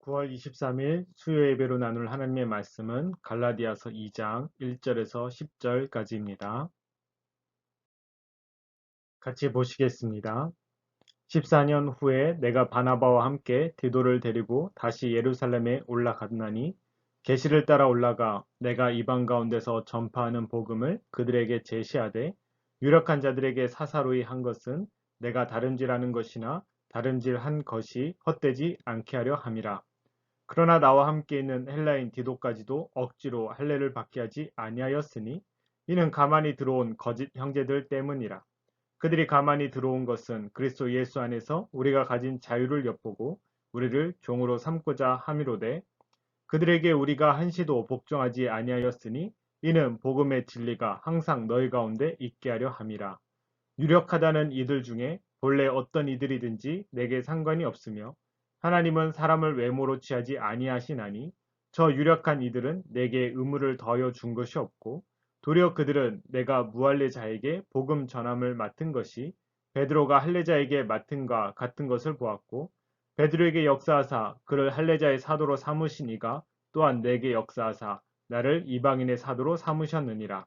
9월 23일 수요 예배로 나눌 하나님의 말씀은 갈라디아서 2장 1절에서 10절까지입니다. 같이 보시겠습니다. 14년 후에 내가 바나바와 함께 디도를 데리고 다시 예루살렘에 올라갔나니 계시를 따라 올라가 내가 이방 가운데서 전파하는 복음을 그들에게 제시하되 유력한 자들에게 사사로이 한 것은 내가 다름질하는 것이나 다름질한 것이 헛되지 않게 하려 함이라. 그러나 나와 함께 있는 헬라인 디도까지도 억지로 할례를 받게 하지 아니하였으니 이는 가만히 들어온 거짓 형제들 때문이라. 그들이 가만히 들어온 것은 그리스도 예수 안에서 우리가 가진 자유를 엿보고 우리를 종으로 삼고자 함이로되 그들에게 우리가 한시도 복종하지 아니하였으니 이는 복음의 진리가 항상 너희 가운데 있게 하려 함이라. 유력하다는 이들 중에 본래 어떤 이들이든지 내게 상관이 없으며 하나님은 사람을 외모로 취하지 아니하시나니 저 유력한 이들은 내게 의무를 더하여 준 것이 없고 도리어 그들은 내가 무할례자에게 복음 전함을 맡은 것이 베드로가 할례자에게 맡은과 같은 것을 보았고 베드로에게 역사하사 그를 할례자의 사도로 삼으신 이가 또한 내게 역사하사 나를 이방인의 사도로 삼으셨느니라.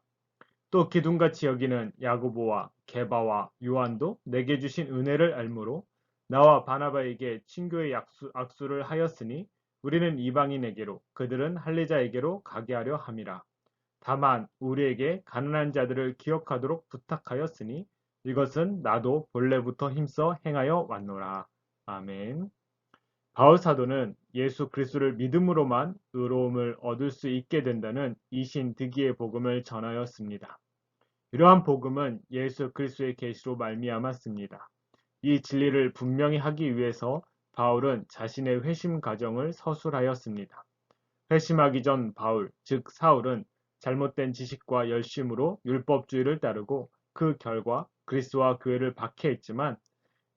또 기둥같이 여기는 야고보와 게바와 요한도 내게 주신 은혜를 알므로 나와 바나바에게 친교의 악수를 하였으니 우리는 이방인에게로 그들은 할례자에게로 가게 하려 함이라. 다만 우리에게 가난한 자들을 기억하도록 부탁하였으니 이것은 나도 본래부터 힘써 행하여 왔노라. 아멘. 바울 사도는 예수 그리스도를 믿음으로만 의로움을 얻을 수 있게 된다는 이신 득이의 복음을 전하였습니다. 이러한 복음은 예수 그리스도의 계시로 말미암았습니다. 이 진리를 분명히 하기 위해서 바울은 자신의 회심 과정을 서술하였습니다. 회심하기 전 바울, 즉 사울은 잘못된 지식과 열심으로 율법주의를 따르고 그 결과 그리스도와 교회를 박해했지만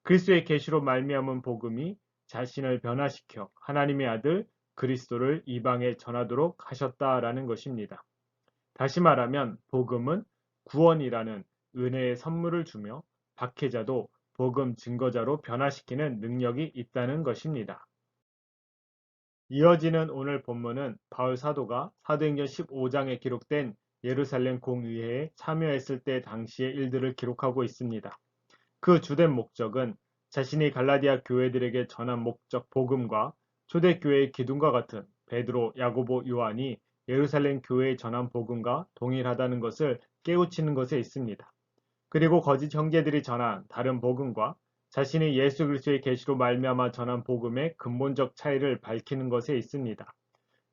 그리스도의 계시로 말미암은 복음이 자신을 변화시켜 하나님의 아들 그리스도를 이방에 전하도록 하셨다라는 것입니다. 다시 말하면 복음은 구원이라는 은혜의 선물을 주며 박해자도 복음 증거자로 변화시키는 능력이 있다는 것입니다. 이어지는 오늘 본문은 바울 사도가 사도행전 15장에 기록된 예루살렘 공의회에 참여했을 때 당시의 일들을 기록하고 있습니다. 그 주된 목적은 자신이 갈라디아 교회들에게 전한 목적 복음과 초대교회의 기둥과 같은 베드로, 야고보, 요한이 예루살렘 교회에 전한 복음과 동일하다는 것을 깨우치는 것에 있습니다. 그리고 거짓 형제들이 전한 다른 복음과 자신이 예수 그리스도의 계시로 말미암아 전한 복음의 근본적 차이를 밝히는 것에 있습니다.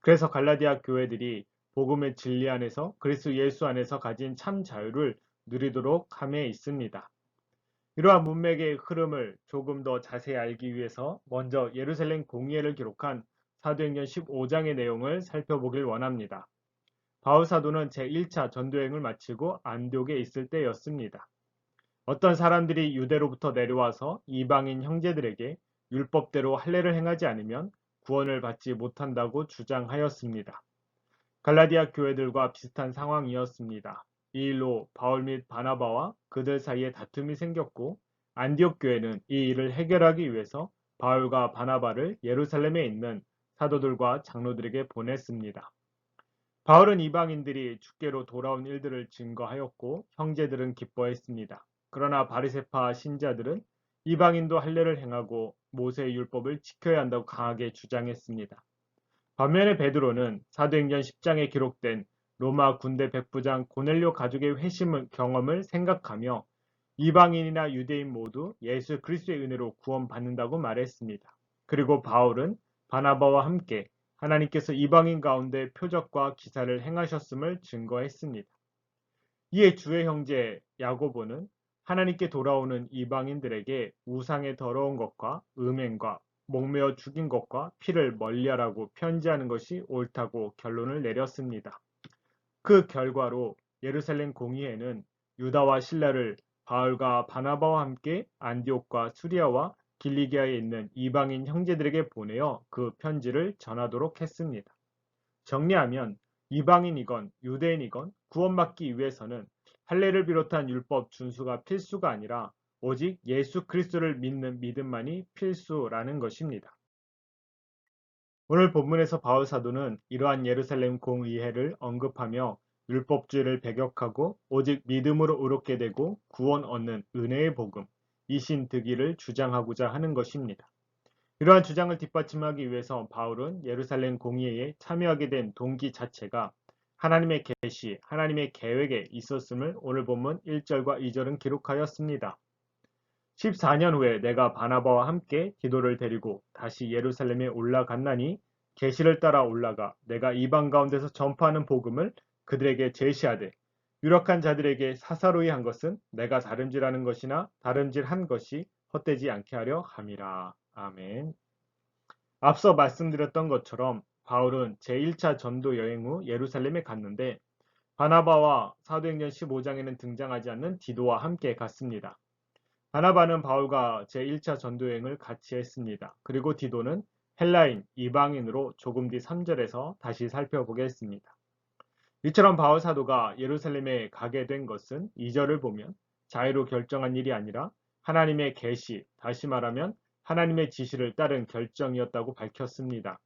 그래서 갈라디아 교회들이 복음의 진리 안에서 그리스도 예수 안에서 가진 참 자유를 누리도록 함에 있습니다. 이러한 문맥의 흐름을 조금 더 자세히 알기 위해서 먼저 예루살렘 공의회를 기록한 사도행전 15장의 내용을 살펴보길 원합니다. 바울 사도는 제1차 전도여행을 마치고 안디옥에 있을 때였습니다. 어떤 사람들이 유대로부터 내려와서 이방인 형제들에게 율법대로 할례를 행하지 않으면 구원을 받지 못한다고 주장하였습니다. 갈라디아 교회들과 비슷한 상황이었습니다. 이 일로 바울 및 바나바와 그들 사이에 다툼이 생겼고 안디옥 교회는 이 일을 해결하기 위해서 바울과 바나바를 예루살렘에 있는 사도들과 장로들에게 보냈습니다. 바울은 이방인들이 주께로 돌아온 일들을 증거하였고 형제들은 기뻐했습니다. 그러나 바리새파 신자들은 이방인도 할례를 행하고 모세의 율법을 지켜야 한다고 강하게 주장했습니다. 반면에 베드로는 사도행전 10장에 기록된 로마 군대 백부장 고넬료 가족의 회심 경험을 생각하며 이방인이나 유대인 모두 예수 그리스도의 은혜로 구원받는다고 말했습니다. 그리고 바울은 바나바와 함께 하나님께서 이방인 가운데 표적과 기사를 행하셨음을 증거했습니다. 이에 주의 형제 야고보는 하나님께 돌아오는 이방인들에게 우상의 더러운 것과 음행과 목매어 죽인 것과 피를 멀리하라고 편지하는 것이 옳다고 결론을 내렸습니다. 그 결과로 예루살렘 공의회는 유다와 신라를 바울과 바나바와 함께 안디옥과 수리아와 길리기아에 있는 이방인 형제들에게 보내어 그 편지를 전하도록 했습니다. 정리하면 이방인이건 유대인이건 구원받기 위해서는 할례를 비롯한 율법 준수가 필수가 아니라 오직 예수 그리스도를 믿는 믿음만이 필수라는 것입니다. 오늘 본문에서 바울 사도는 이러한 예루살렘 공의회를 언급하며 율법주의를 배격하고 오직 믿음으로 의롭게 되고 구원 얻는 은혜의 복음, 이신득의를 주장하고자 하는 것입니다. 이러한 주장을 뒷받침하기 위해서 바울은 예루살렘 공의회에 참여하게 된 동기 자체가 하나님의 계시, 하나님의 계획에 있었음을 오늘 본문 1절과 2절은 기록하였습니다. 14년 후에 내가 바나바와 함께 디도를 데리고 다시 예루살렘에 올라갔나니 계시를 따라 올라가 내가 이방 가운데서 전파하는 복음을 그들에게 제시하되 유력한 자들에게 사사로이 한 것은 내가 다름질하는 것이나 다름질한 것이 헛되지 않게 하려 함이라. 아멘. 앞서 말씀드렸던 것처럼 바울은 제1차 전도 여행 후 예루살렘에 갔는데 바나바와 사도행전 15장에는 등장하지 않는 디도와 함께 갔습니다. 바나바는 바울과 제1차 전도여행을 같이 했습니다. 그리고 디도는 헬라인, 이방인으로 조금 뒤 3절에서 다시 살펴보겠습니다. 이처럼 바울 사도가 예루살렘에 가게 된 것은 2절을 보면 자유로 결정한 일이 아니라 하나님의 계시, 다시 말하면 하나님의 지시를 따른 결정이었다고 밝혔습니다.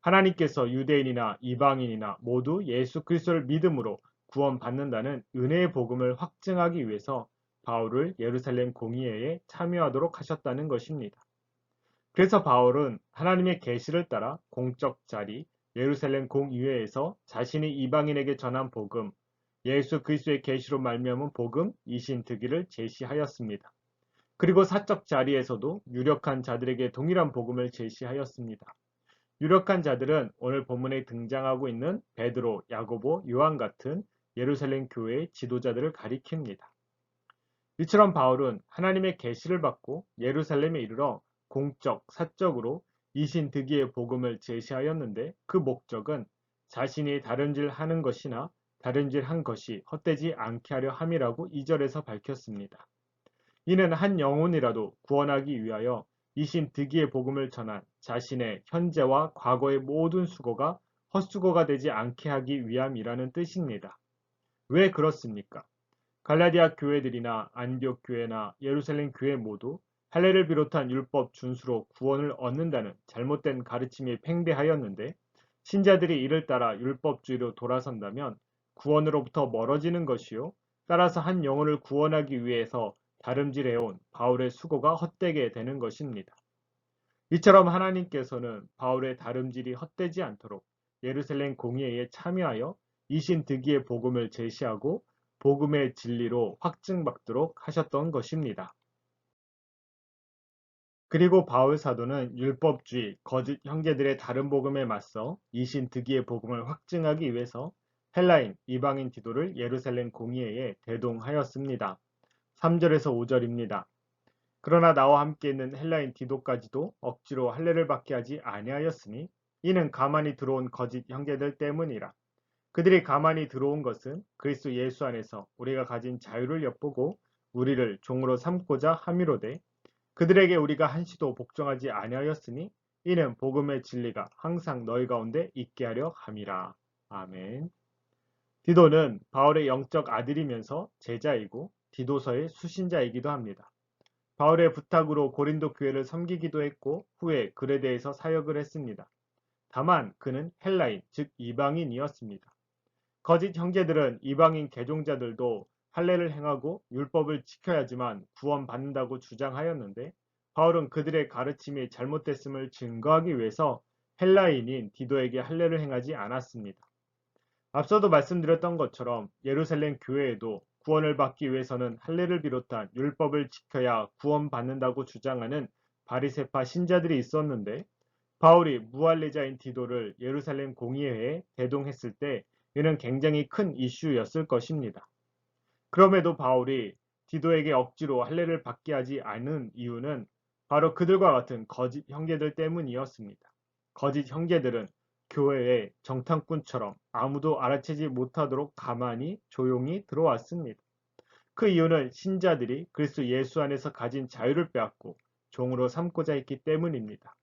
하나님께서 유대인이나 이방인이나 모두 예수 그리스도를 믿음으로 구원받는다는 은혜의 복음을 확증하기 위해서 바울을 예루살렘 공의회에 참여하도록 하셨다는 것입니다. 그래서 바울은 하나님의 계시를 따라 공적 자리 예루살렘 공의회에서 자신이 이방인에게 전한 복음, 예수 그리스도의 계시로 말미암은 복음 이신득의를 제시하였습니다. 그리고 사적 자리에서도 유력한 자들에게 동일한 복음을 제시하였습니다. 유력한 자들은 오늘 본문에 등장하고 있는 베드로, 야고보, 요한 같은 예루살렘 교회의 지도자들을 가리킵니다. 이처럼 바울은 하나님의 계시를 받고 예루살렘에 이르러 공적, 사적으로 이신득의의 복음을 제시하였는데 그 목적은 자신이 다름질하는 것이나 다름질한 것이 헛되지 않게 하려 함이라고 2절에서 밝혔습니다. 이는 한 영혼이라도 구원하기 위하여 이신득의의 복음을 전한 자신의 현재와 과거의 모든 수고가 헛수고가 되지 않게 하기 위함이라는 뜻입니다. 왜 그렇습니까? 갈라디아 교회들이나 안디옥 교회나 예루살렘 교회 모두 할례를 비롯한 율법 준수로 구원을 얻는다는 잘못된 가르침이 팽배하였는데 신자들이 이를 따라 율법주의로 돌아선다면 구원으로부터 멀어지는 것이요 따라서 한 영혼을 구원하기 위해서 다름질해온 바울의 수고가 헛되게 되는 것입니다. 이처럼 하나님께서는 바울의 다름질이 헛되지 않도록 예루살렘 공의회에 참여하여 이신득의의 복음을 제시하고 복음의 진리로 확증받도록 하셨던 것입니다. 그리고 바울 사도는 율법주의, 거짓 형제들의 다른 복음에 맞서 이신득의의 복음을 확증하기 위해서 헬라인, 이방인 디도를 예루살렘 공의회에 대동하였습니다. 3절에서 5절입니다. 그러나 나와 함께 있는 헬라인 디도까지도 억지로 할례를 받게 하지 아니하였으니 이는 가만히 들어온 거짓 형제들 때문이라. 그들이 가만히 들어온 것은 그리스도 예수 안에서 우리가 가진 자유를 엿보고 우리를 종으로 삼고자 함이로되 그들에게 우리가 한시도 복종하지 아니하였으니 이는 복음의 진리가 항상 너희 가운데 있게 하려 함이라. 아멘. 디도는 바울의 영적 아들이면서 제자이고 디도서의 수신자이기도 합니다. 바울의 부탁으로 고린도 교회를 섬기기도 했고 후에 글에 대해서 사역을 했습니다. 다만 그는 헬라인, 즉 이방인이었습니다. 거짓 형제들은 이방인 개종자들도 할례를 행하고 율법을 지켜야지만 구원받는다고 주장하였는데 바울은 그들의 가르침이 잘못됐음을 증거하기 위해서 헬라인인 디도에게 할례를 행하지 않았습니다. 앞서도 말씀드렸던 것처럼 예루살렘 교회에도 구원을 받기 위해서는 할례를 비롯한 율법을 지켜야 구원받는다고 주장하는 바리새파 신자들이 있었는데 바울이 무할례자인 디도를 예루살렘 공의회에 대동했을 때 이는 굉장히 큰 이슈였을 것입니다. 그럼에도 바울이 디도에게 억지로 할례를 받게 하지 않은 이유는 바로 그들과 같은 거짓 형제들 때문이었습니다. 거짓 형제들은 교회에 정탐꾼처럼 아무도 알아채지 못하도록 가만히 조용히 들어왔습니다. 그 이유는 신자들이 그리스도 예수 안에서 가진 자유를 빼앗고 종으로 삼고자 했기 때문입니다.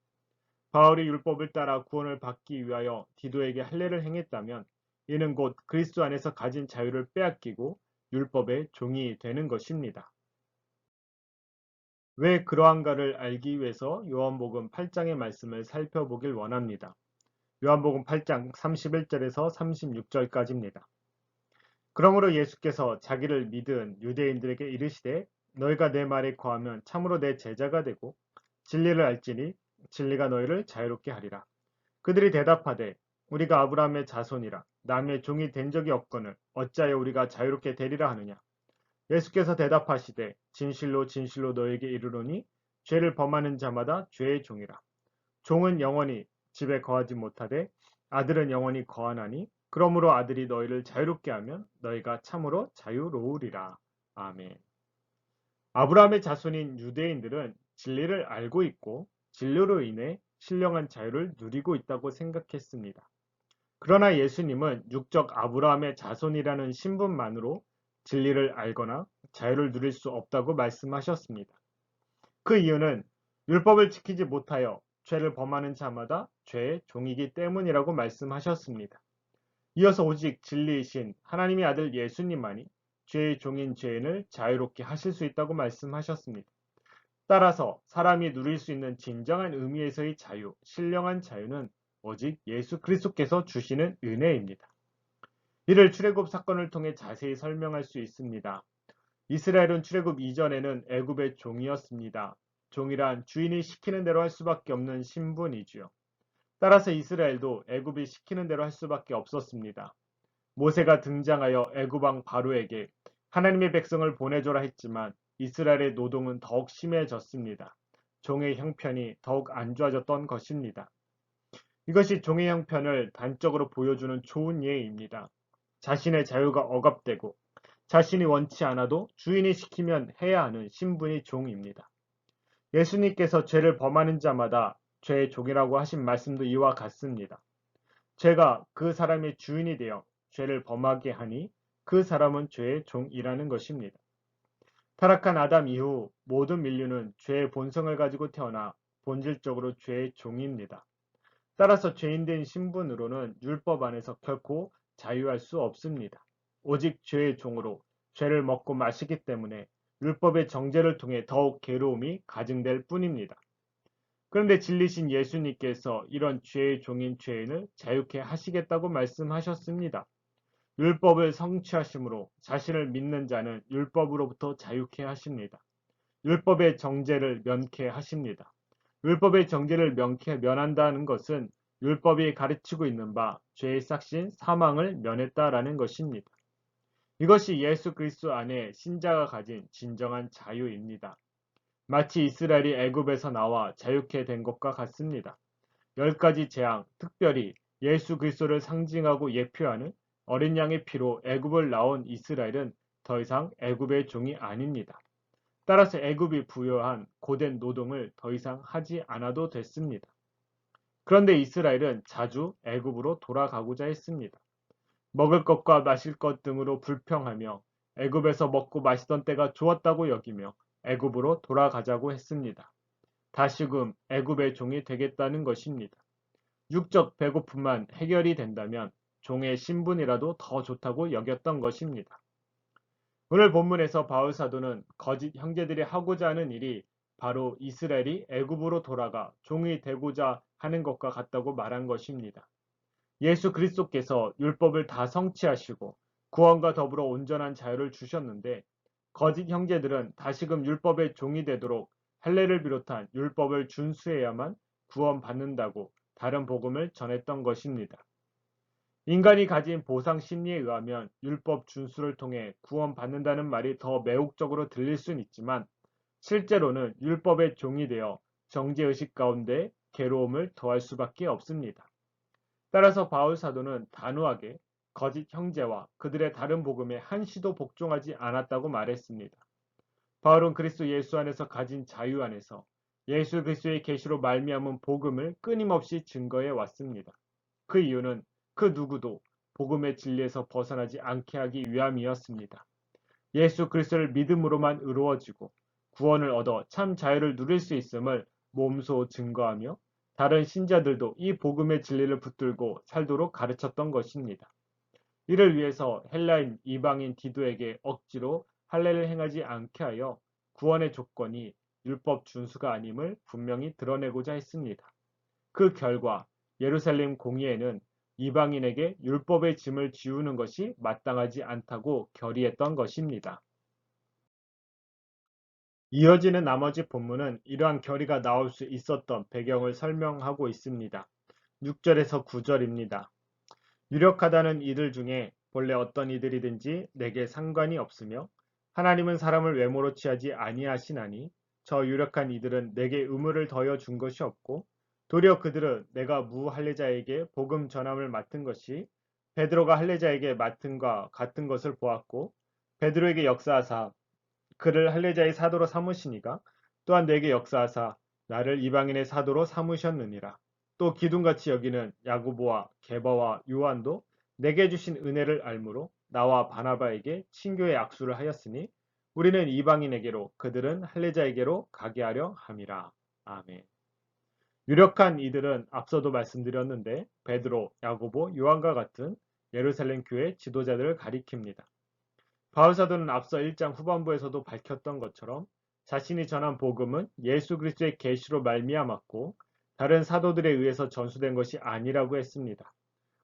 바울이 율법을 따라 구원을 받기 위하여 디도에게 할례를 행했다면 이는 곧 그리스도 안에서 가진 자유를 빼앗기고 율법의 종이 되는 것입니다. 왜 그러한가를 알기 위해서 요한복음 8장의 말씀을 살펴보길 원합니다. 요한복음 8장 31절에서 36절까지입니다. 그러므로 예수께서 자기를 믿은 유대인들에게 이르시되 너희가 내 말에 거하면 참으로 내 제자가 되고 진리를 알지니 진리가 너희를 자유롭게 하리라. 그들이 대답하되 우리가 아브라함의 자손이라 남의 종이 된 적이 없거늘 어찌하여 우리가 자유롭게 되리라 하느냐. 예수께서 대답하시되 진실로 진실로 너희에게 이르노니 죄를 범하는 자마다 죄의 종이라. 종은 영원히 집에 거하지 못하되 아들은 영원히 거하나니 그러므로 아들이 너희를 자유롭게 하면 너희가 참으로 자유로우리라. 아멘. 아브라함의 자손인 유대인들은 진리를 알고 있고 진리로 인해 신령한 자유를 누리고 있다고 생각했습니다. 그러나 예수님은 육적 아브라함의 자손이라는 신분만으로 진리를 알거나 자유를 누릴 수 없다고 말씀하셨습니다. 그 이유는 율법을 지키지 못하여 죄를 범하는 자마다 죄의 종이기 때문이라고 말씀하셨습니다. 이어서 오직 진리이신 하나님의 아들 예수님만이 죄의 종인 죄인을 자유롭게 하실 수 있다고 말씀하셨습니다. 따라서 사람이 누릴 수 있는 진정한 의미에서의 자유, 신령한 자유는 오직 예수 그리스도께서 주시는 은혜입니다. 이를 출애굽 사건을 통해 자세히 설명할 수 있습니다. 이스라엘은 출애굽 이전에는 애굽의 종이었습니다. 종이란 주인이 시키는 대로 할 수밖에 없는 신분이지요. 따라서 이스라엘도 애굽이 시키는 대로 할 수밖에 없었습니다. 모세가 등장하여 애굽 왕 바로에게 하나님의 백성을 보내줘라 했지만 이스라엘의 노동은 더욱 심해졌습니다. 종의 형편이 더욱 안 좋아졌던 것입니다. 이것이 종의 형편을 단적으로 보여주는 좋은 예입니다. 자신의 자유가 억압되고 자신이 원치 않아도 주인이 시키면 해야 하는 신분이 종입니다. 예수님께서 죄를 범하는 자마다 죄의 종이라고 하신 말씀도 이와 같습니다. 죄가 그 사람의 주인이 되어 죄를 범하게 하니 그 사람은 죄의 종이라는 것입니다. 타락한 아담 이후 모든 인류는 죄의 본성을 가지고 태어나 본질적으로 죄의 종입니다. 따라서 죄인된 신분으로는 율법 안에서 결코 자유할 수 없습니다. 오직 죄의 종으로 죄를 먹고 마시기 때문에 율법의 정죄를 통해 더욱 괴로움이 가증될 뿐입니다. 그런데 진리신 예수님께서 이런 죄의 종인 죄인을 자유케 하시겠다고 말씀하셨습니다. 율법을 성취하심으로 자신을 믿는 자는 율법으로부터 자유케 하십니다. 율법의 정죄를 면케 하십니다. 율법의 정죄를 면한다는 것은 율법이 가르치고 있는 바 죄의 싹신 사망을 면했다라는 것입니다. 이것이 예수 그리스도 안에 신자가 가진 진정한 자유입니다. 마치 이스라엘이 애굽에서 나와 자유케 된 것과 같습니다. 10가지 재앙, 특별히 예수 그리스도를 상징하고 예표하는 어린 양의 피로 애굽을 나온 이스라엘은 더 이상 애굽의 종이 아닙니다. 따라서 애굽이 부여한 고된 노동을 더 이상 하지 않아도 됐습니다. 그런데 이스라엘은 자주 애굽으로 돌아가고자 했습니다. 먹을 것과 마실 것 등으로 불평하며 애굽에서 먹고 마시던 때가 좋았다고 여기며 애굽으로 돌아가자고 했습니다. 다시금 애굽의 종이 되겠다는 것입니다. 육적 배고픔만 해결이 된다면 종의 신분이라도 더 좋다고 여겼던 것입니다. 오늘 본문에서 바울 사도는 거짓 형제들이 하고자 하는 일이 바로 이스라엘이 애굽으로 돌아가 종이 되고자 하는 것과 같다고 말한 것입니다. 예수 그리스도께서 율법을 다 성취하시고 구원과 더불어 온전한 자유를 주셨는데 거짓 형제들은 다시금 율법의 종이 되도록 할례를 비롯한 율법을 준수해야만 구원받는다고 다른 복음을 전했던 것입니다. 인간이 가진 보상 심리에 의하면 율법 준수를 통해 구원받는다는 말이 더 매혹적으로 들릴 수는 있지만 실제로는 율법의 종이 되어 정죄의식 가운데 괴로움을 더할 수밖에 없습니다. 따라서 바울 사도는 단호하게 거짓 형제와 그들의 다른 복음에 한시도 복종하지 않았다고 말했습니다. 바울은 그리스도 예수 안에서 가진 자유 안에서 예수 그리스도의 계시로 말미암은 복음을 끊임없이 증거해 왔습니다. 그 이유는 그 누구도 복음의 진리에서 벗어나지 않게 하기 위함이었습니다. 예수 그리스도를 믿음으로만 의로워지고 구원을 얻어 참 자유를 누릴 수 있음을 몸소 증거하며 다른 신자들도 이 복음의 진리를 붙들고 살도록 가르쳤던 것입니다. 이를 위해서 헬라인 이방인 디도에게 억지로 할례를 행하지 않게 하여 구원의 조건이 율법 준수가 아님을 분명히 드러내고자 했습니다. 그 결과 예루살렘 공의회는 이방인에게 율법의 짐을 지우는 것이 마땅하지 않다고 결의했던 것입니다. 이어지는 나머지 본문은 이러한 결의가 나올 수 있었던 배경을 설명하고 있습니다. 6절에서 9절입니다. 유력하다는 이들 중에 본래 어떤 이들이든지 내게 상관이 없으며 하나님은 사람을 외모로 취하지 아니하시나니 저 유력한 이들은 내게 의무를 더여 준 것이 없고 도리어 그들은 내가 무할례자에게 복음 전함을 맡은 것이 베드로가 할례자에게 맡은과 같은 것을 보았고 베드로에게 역사하사 그를 할례자의 사도로 삼으시니가 또한 내게 역사하사 나를 이방인의 사도로 삼으셨느니라. 또 기둥같이 여기는 야고보와 게바와 요한도 내게 주신 은혜를 알므로 나와 바나바에게 친교의 악수를 하였으니 우리는 이방인에게로 그들은 할례자에게로 가게 하려 함이라. 아멘. 유력한 이들은 앞서도 말씀드렸는데 베드로, 야고보, 요한과 같은 예루살렘 교회 지도자들을 가리킵니다. 바울 사도는 앞서 1장 후반부에서도 밝혔던 것처럼 자신이 전한 복음은 예수 그리스도의 계시로 말미암았고 다른 사도들에 의해서 전수된 것이 아니라고 했습니다.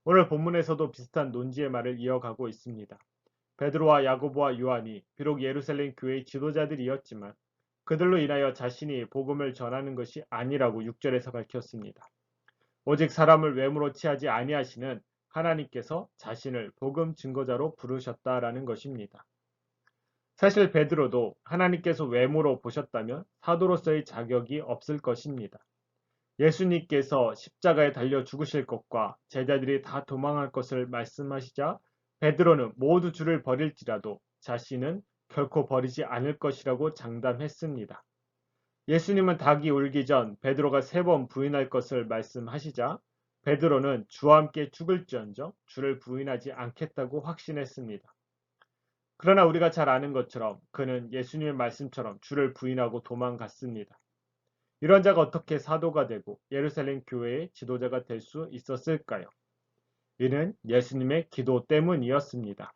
오늘 본문에서도 비슷한 논지의 말을 이어가고 있습니다. 베드로와 야고보와 요한이 비록 예루살렘 교회의 지도자들이었지만 그들로 인하여 자신이 복음을 전하는 것이 아니라고 6절에서 밝혔습니다. 오직 사람을 외모로 취하지 아니하시는 하나님께서 자신을 복음 증거자로 부르셨다라는 것입니다. 사실 베드로도 하나님께서 외모로 보셨다면 사도로서의 자격이 없을 것입니다. 예수님께서 십자가에 달려 죽으실 것과 제자들이 다 도망할 것을 말씀하시자 베드로는 모두 주를 버릴지라도 자신은 결코 버리지 않을 것이라고 장담했습니다. 예수님은 닭이 울기 전 베드로가 3번 부인할 것을 말씀하시자 베드로는 주와 함께 죽을지언정 주를 부인하지 않겠다고 확신했습니다. 그러나 우리가 잘 아는 것처럼 그는 예수님의 말씀처럼 주를 부인하고 도망갔습니다. 이런 자가 어떻게 사도가 되고 예루살렘 교회의 지도자가 될 수 있었을까요? 이는 예수님의 기도 때문이었습니다.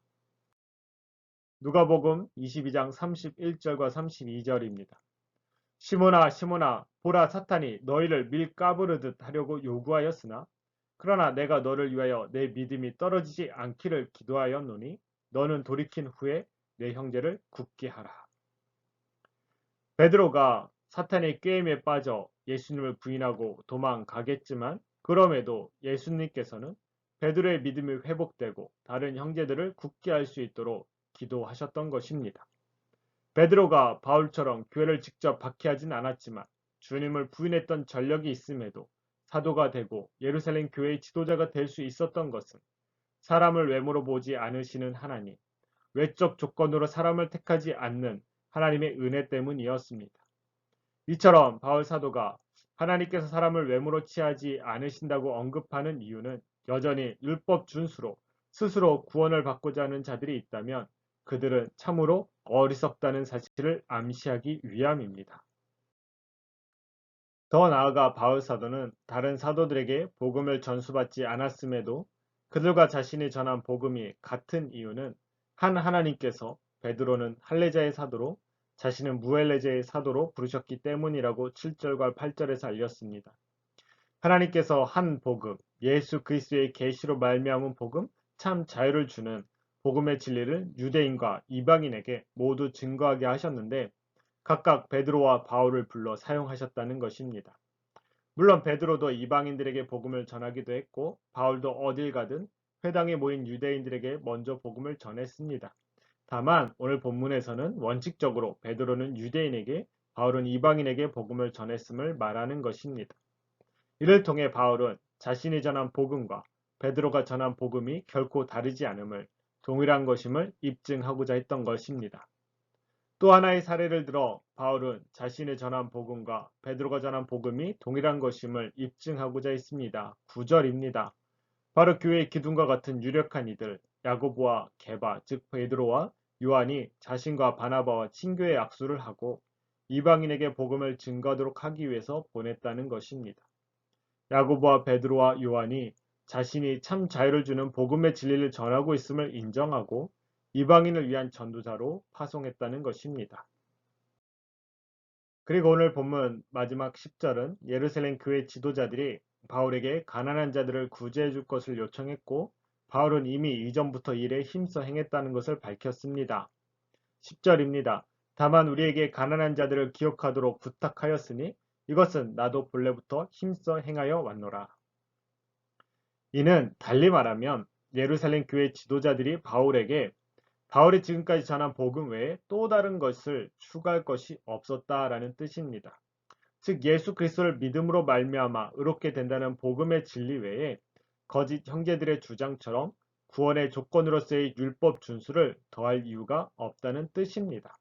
누가복음 22장 31절과 32절입니다. 시몬아 시몬아 보라 사탄이 너희를 밀가부르듯 하려고 요구하였으나 그러나 내가 너를 위하여 내 믿음이 떨어지지 않기를 기도하였노니 너는 돌이킨 후에 내 형제를 굳게 하라. 베드로가 사탄의 꾀임에 빠져 예수님을 부인하고 도망가겠지만 그럼에도 예수님께서는 베드로의 믿음이 회복되고 다른 형제들을 굳게 할 수 있도록 기도하셨던 것입니다. 베드로가 바울처럼 교회를 직접 박해하진 않았지만 주님을 부인했던 전력이 있음에도 사도가 되고 예루살렘 교회의 지도자가 될 수 있었던 것은 사람을 외모로 보지 않으시는 하나님, 외적 조건으로 사람을 택하지 않는 하나님의 은혜 때문이었습니다. 이처럼 바울 사도가 하나님께서 사람을 외모로 취하지 않으신다고 언급하는 이유는 여전히 율법 준수로 스스로 구원을 받고자 하는 자들이 있다면 그들은 참으로 어리석다는 사실을 암시하기 위함입니다. 더 나아가 바울 사도는 다른 사도들에게 복음을 전수받지 않았음에도 그들과 자신이 전한 복음이 같은 이유는 한 하나님께서 베드로는 할례자의 사도로 자신은 무할례자의 사도로 부르셨기 때문이라고 7절과 8절에서 알렸습니다. 하나님께서 한 복음, 예수 그리스도의 계시로 말미암은 복음, 참 자유를 주는 복음의 진리를 유대인과 이방인에게 모두 증거하게 하셨는데 각각 베드로와 바울을 불러 사용하셨다는 것입니다. 물론 베드로도 이방인들에게 복음을 전하기도 했고 바울도 어딜 가든 회당에 모인 유대인들에게 먼저 복음을 전했습니다. 다만 오늘 본문에서는 원칙적으로 베드로는 유대인에게 바울은 이방인에게 복음을 전했음을 말하는 것입니다. 이를 통해 바울은 자신이 전한 복음과 베드로가 전한 복음이 결코 다르지 않음을 동일한 것임을 입증하고자 했던 것입니다. 또 하나의 사례를 들어 바울은 자신의 전한 복음과 베드로가 전한 복음이 동일한 것임을 입증하고자 했습니다. 9절입니다. 바로 교회의 기둥과 같은 유력한 이들 야고보와 게바 즉 베드로와 요한이 자신과 바나바와 친교의 악수를 하고 이방인에게 복음을 증거하도록 하기 위해서 보냈다는 것입니다. 야고보와 베드로와 요한이 자신이 참 자유를 주는 복음의 진리를 전하고 있음을 인정하고 이방인을 위한 전도자로 파송했다는 것입니다. 그리고 오늘 본문 마지막 10절은 예루살렘 교회 지도자들이 바울에게 가난한 자들을 구제해 줄 것을 요청했고 바울은 이미 이전부터 일에 힘써 행했다는 것을 밝혔습니다. 10절입니다. 다만 우리에게 가난한 자들을 기억하도록 부탁하였으니 이것은 나도 본래부터 힘써 행하여 왔노라. 이는 달리 말하면 예루살렘 교회 지도자들이 바울에게 바울이 지금까지 전한 복음 외에 또 다른 것을 추가할 것이 없었다라는 뜻입니다. 즉 예수 그리스도를 믿음으로 말미암아 의롭게 된다는 복음의 진리 외에 거짓 형제들의 주장처럼 구원의 조건으로서의 율법 준수를 더할 이유가 없다는 뜻입니다.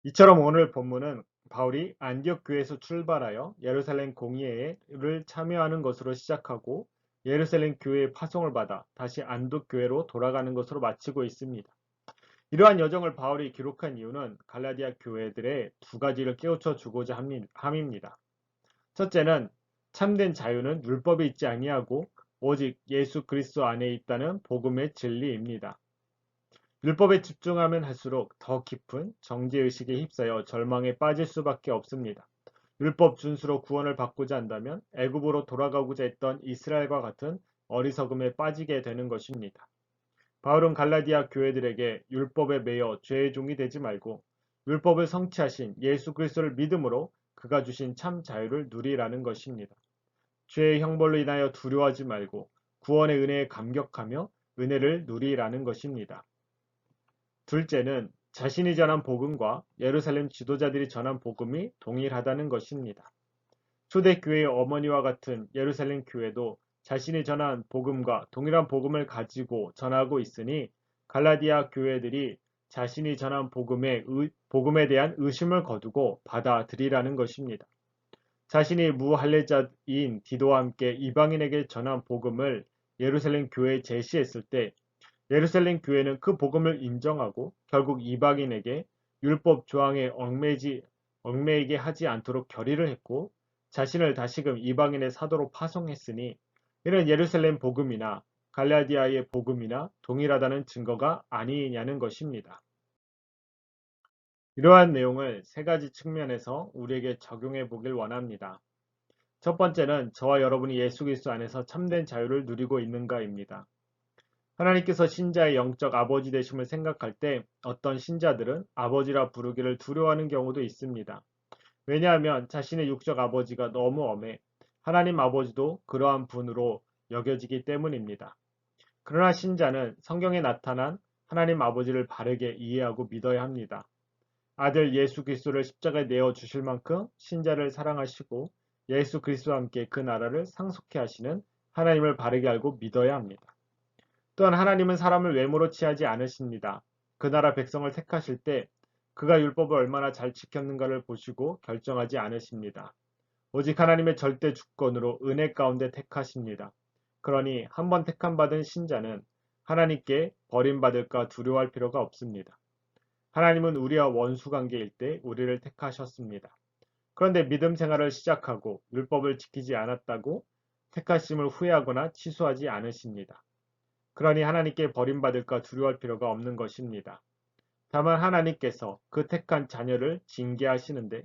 이처럼 오늘 본문은 바울이 안디옥 교회에서 출발하여 예루살렘 공의회를 참여하는 것으로 시작하고 예루살렘 교회의 파송을 받아 다시 안독 교회로 돌아가는 것으로 마치고 있습니다. 이러한 여정을 바울이 기록한 이유는 갈라디아 교회들의 두 가지를 깨우쳐 주고자 함입니다. 첫째는 참된 자유는 율법에 있지 아니하고 오직 예수 그리스도 안에 있다는 복음의 진리입니다. 율법에 집중하면 할수록 더 깊은 정죄의식에 휩싸여 절망에 빠질 수밖에 없습니다. 율법 준수로 구원을 받고자 한다면 애굽으로 돌아가고자 했던 이스라엘과 같은 어리석음에 빠지게 되는 것입니다. 바울은 갈라디아 교회들에게 율법에 매여 죄의 종이 되지 말고 율법을 성취하신 예수 그리스도를 믿음으로 그가 주신 참 자유를 누리라는 것입니다. 죄의 형벌로 인하여 두려워하지 말고 구원의 은혜에 감격하며 은혜를 누리라는 것입니다. 둘째는 자신이 전한 복음과 예루살렘 지도자들이 전한 복음이 동일하다는 것입니다. 초대교회의 어머니와 같은 예루살렘 교회도 자신이 전한 복음과 동일한 복음을 가지고 전하고 있으니 갈라디아 교회들이 자신이 전한 복음에 대한 의심을 거두고 받아들이라는 것입니다. 자신이 무할례자인 디도와 함께 이방인에게 전한 복음을 예루살렘 교회에 제시했을 때 예루살렘 교회는 그 복음을 인정하고 결국 이방인에게 율법 조항에 얽매이게 하지 않도록 결의를 했고 자신을 다시금 이방인의 사도로 파송했으니 이는 예루살렘 복음이나 갈라디아의 복음이나 동일하다는 증거가 아니냐는 것입니다. 이러한 내용을 세 가지 측면에서 우리에게 적용해 보길 원합니다. 첫 번째는 저와 여러분이 예수 그리스도 안에서 참된 자유를 누리고 있는가입니다. 하나님께서 신자의 영적 아버지 되심을 생각할 때 어떤 신자들은 아버지라 부르기를 두려워하는 경우도 있습니다. 왜냐하면 자신의 육적 아버지가 너무 엄해 하나님 아버지도 그러한 분으로 여겨지기 때문입니다. 그러나 신자는 성경에 나타난 하나님 아버지를 바르게 이해하고 믿어야 합니다. 아들 예수 그리스도를 십자가에 내어 주실 만큼 신자를 사랑하시고 예수 그리스도와 함께 그 나라를 상속케 하시는 하나님을 바르게 알고 믿어야 합니다. 또한 하나님은 사람을 외모로 취하지 않으십니다. 그 나라 백성을 택하실 때 그가 율법을 얼마나 잘 지켰는가를 보시고 결정하지 않으십니다. 오직 하나님의 절대 주권으로 은혜 가운데 택하십니다. 그러니 한번 택함 받은 신자는 하나님께 버림받을까 두려워할 필요가 없습니다. 하나님은 우리와 원수 관계일 때 우리를 택하셨습니다. 그런데 믿음 생활을 시작하고 율법을 지키지 않았다고 택하심을 후회하거나 취소하지 않으십니다. 그러니 하나님께 버림받을까 두려워할 필요가 없는 것입니다. 다만 하나님께서 그 택한 자녀를 징계하시는데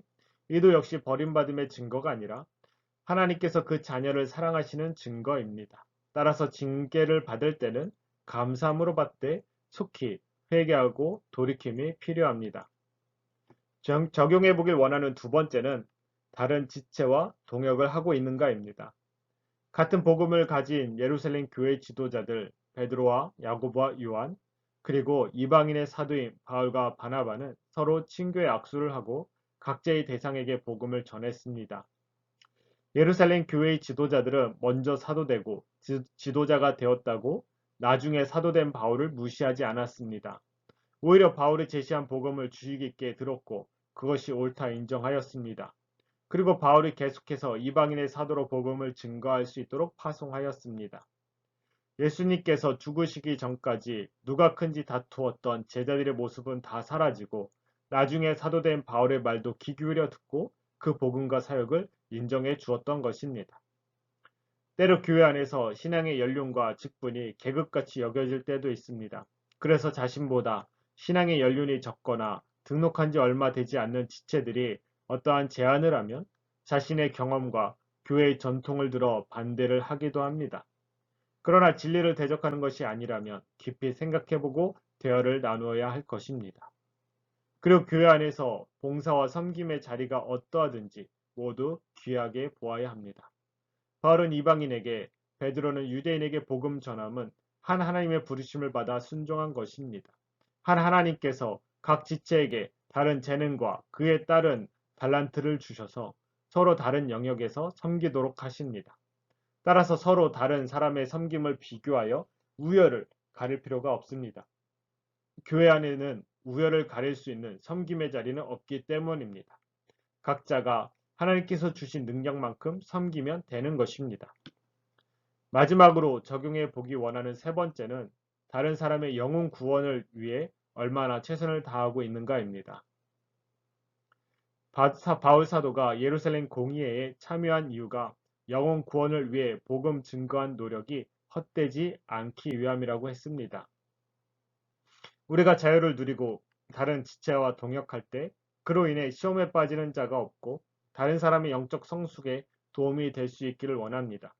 이도 역시 버림받음의 증거가 아니라 하나님께서 그 자녀를 사랑하시는 증거입니다. 따라서 징계를 받을 때는 감사함으로 받되 속히 회개하고 돌이킴이 필요합니다. 적용해 보길 원하는 두 번째는 다른 지체와 동역을 하고 있는가입니다. 같은 복음을 가진 예루살렘 교회 지도자들 베드로와 야고보와 요한 그리고 이방인의 사도인 바울과 바나바는 서로 친교의 악수를 하고 각자의 대상에게 복음을 전했습니다. 예루살렘 교회의 지도자들은 먼저 사도되고 지도자가 되었다고 나중에 사도된 바울을 무시하지 않았습니다. 오히려 바울이 제시한 복음을 주의 깊게 들었고 그것이 옳다 인정하였습니다. 그리고 바울이 계속해서 이방인의 사도로 복음을 증거할 수 있도록 파송하였습니다. 예수님께서 죽으시기 전까지 누가 큰지 다투었던 제자들의 모습은 다 사라지고 나중에 사도된 바울의 말도 귀 기울여 듣고 그 복음과 사역을 인정해 주었던 것입니다. 때로 교회 안에서 신앙의 연륜과 직분이 계급같이 여겨질 때도 있습니다. 그래서 자신보다 신앙의 연륜이 적거나 등록한 지 얼마 되지 않는 지체들이 어떠한 제안을 하면 자신의 경험과 교회의 전통을 들어 반대를 하기도 합니다. 그러나 진리를 대적하는 것이 아니라면 깊이 생각해보고 대화를 나누어야 할 것입니다. 그리고 교회 안에서 봉사와 섬김의 자리가 어떠하든지 모두 귀하게 보아야 합니다. 바울은 이방인에게, 베드로는 유대인에게 복음 전함은 한 하나님의 부르심을 받아 순종한 것입니다. 한 하나님께서 각 지체에게 다른 재능과 그에 따른 달란트를 주셔서 서로 다른 영역에서 섬기도록 하십니다. 따라서 서로 다른 사람의 섬김을 비교하여 우열을 가릴 필요가 없습니다. 교회 안에는 우열을 가릴 수 있는 섬김의 자리는 없기 때문입니다. 각자가 하나님께서 주신 능력만큼 섬기면 되는 것입니다. 마지막으로 적용해 보기 원하는 세 번째는 다른 사람의 영혼 구원을 위해 얼마나 최선을 다하고 있는가입니다. 바울 사도가 예루살렘 공의회에 참여한 이유가 영혼 구원을 위해 복음 증거한 노력이 헛되지 않기 위함이라고 했습니다. 우리가 자유를 누리고 다른 지체와 동역할 때 그로 인해 시험에 빠지는 자가 없고 다른 사람의 영적 성숙에 도움이 될 수 있기를 원합니다.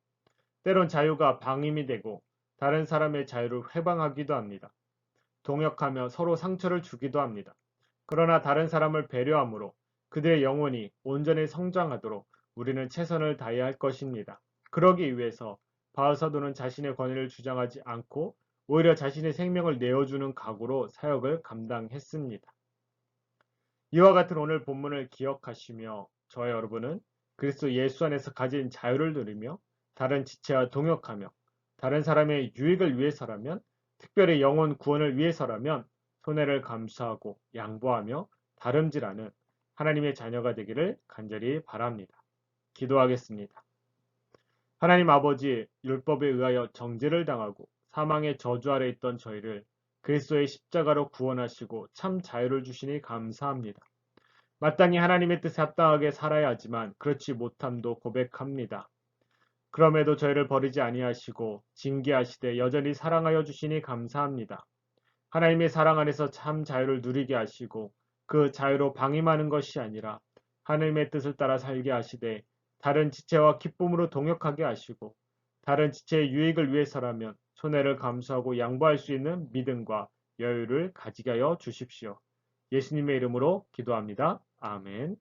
때론 자유가 방임이 되고 다른 사람의 자유를 회방하기도 합니다. 동역하며 서로 상처를 주기도 합니다. 그러나 다른 사람을 배려함으로 그들의 영혼이 온전히 성장하도록 우리는 최선을 다해야 할 것입니다. 그러기 위해서 바울 사도는 자신의 권위를 주장하지 않고 오히려 자신의 생명을 내어주는 각오로 사역을 감당했습니다. 이와 같은 오늘 본문을 기억하시며 저와 여러분은 그리스도 예수 안에서 가진 자유를 누리며 다른 지체와 동역하며 다른 사람의 유익을 위해서라면, 특별히 영혼 구원을 위해서라면 손해를 감수하고 양보하며 다름질하는 하나님의 자녀가 되기를 간절히 바랍니다. 기도하겠습니다. 하나님 아버지, 율법에 의하여 정죄를 당하고 사망의 저주 아래 있던 저희를 그리스도의 십자가로 구원하시고 참 자유를 주시니 감사합니다. 마땅히 하나님의 뜻에 합당하게 살아야 하지만 그렇지 못함도 고백합니다. 그럼에도 저희를 버리지 아니하시고 징계하시되 여전히 사랑하여 주시니 감사합니다. 하나님의 사랑 안에서 참 자유를 누리게 하시고 그 자유로 방임하는 것이 아니라 하나님의 뜻을 따라 살게 하시되 다른 지체와 기쁨으로 동역하게 하시고 다른 지체의 유익을 위해서라면 손해를 감수하고 양보할 수 있는 믿음과 여유를 가지게 하여 주십시오. 예수님의 이름으로 기도합니다. 아멘.